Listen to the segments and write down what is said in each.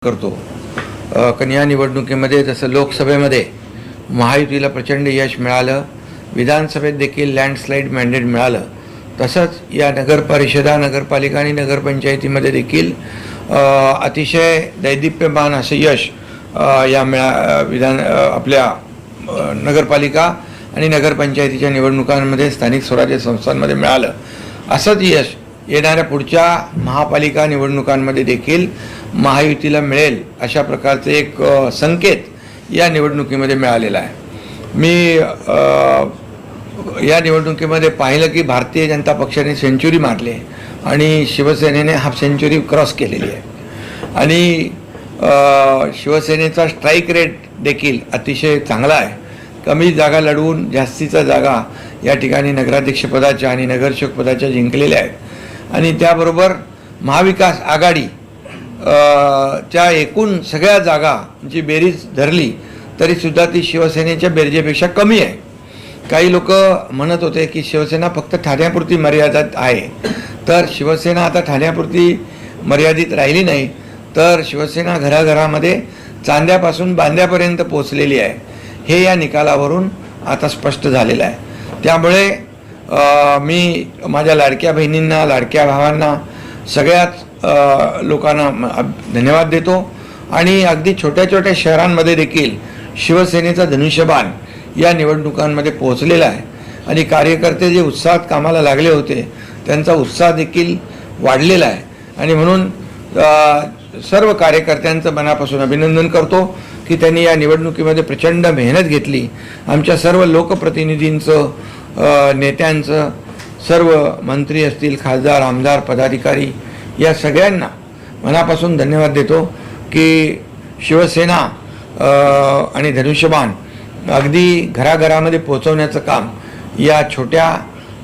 करतो. कारण या निवडणुकीमध्ये जसं लोकसभेमध्ये महायुतीला प्रचंड यश मिळालं, विधानसभेत देखील लँडस्लाईड मॅन्डेट मिळालं, तसंच या नगरपरिषदा, नगरपालिका आणि नगरपंचायतीमध्ये देखील अतिशय दैदिप्यमान असं यश या आपल्या नगरपालिका आणि नगरपंचायतीच्या निवडणुकांमध्ये, स्थानिक स्वराज्य संस्थांमध्ये मिळालं. असंच यश येणाऱ्या पुढच्या महापालिका निवडणुकांमध्ये देखील महायुतीला मिळेल अशा प्रकारचे एक संकेत या निवडणुकीमध्ये मिळालेला आहे. मी या निवडणुकीमध्ये पाहिलं की भारतीय जनता पक्षाने सेंचुरी मारली आणि शिवसेनेने हाफ सेंचुरी क्रॉस केलेली आहे. आणि शिवसेनेचा स्ट्राईक रेट देखील अतिशय चांगला आहे. कमी जागा लढवून जास्तीचा जागा या ठिकाणी नगराध्यक्षपदाच्या आणि नगरसेवकपदाच्या जिंकलेल्या आहेत. आणि त्याबरोबर महाविकास आघाडी च्या एकूण सगळ्या जागांची बेरीज धरली तरीसुद्धा ती शिवसेनेच्या बेरजेपेक्षा कमी आहे. काही लोक म्हणत होते की शिवसेना फक्त ठाण्यापुरती मर्यादित आहे, तर शिवसेना आता ठाण्यापुरती मर्यादित राहिली नाही, तर शिवसेना घराघरामध्ये चांद्यापासून बांद्यापर्यंत पोचलेली आहे. हे या निकालावरून आता स्पष्ट झालेलं आहे. त्यामुळे मी माझ्या लाडक्या बहिणींना, लाडक्या भावांना, सगळ्याच लोकांना धन्यवाद देतो. आणि अगदी छोट्या छोट्या शहरांमध्ये देखील शिवसेनेचा धनुष्यबाण या निवडणुकांमध्ये पोहोचलेला आहे. आणि कार्यकर्ते जे उत्साहात कामाला लागले होते त्यांचा उत्साह देखील वाढलेला आहे. आणि म्हणून सर्व कार्यकर्त्यांचं मनापासून अभिनंदन करतो की त्यांनी या निवडणुकीमध्ये प्रचंड मेहनत घेतली. आमच्या सर्व लोकप्रतिनिधींचं, नेत्यांचं, सर्व मंत्री असतील, खासदार, आमदार, पदाधिकारी या सगळ्यांना मनापासून धन्यवाद देतो की शिवसेना आणि धनुष्यबाण अगदी घराघरामध्ये पोहोचवण्याचं काम या छोट्या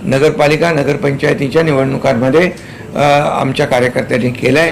नगरपालिका, नगरपंचायतीच्या निवडणुकांमध्ये आमच्या कार्यकर्त्यांनी केलं आहे.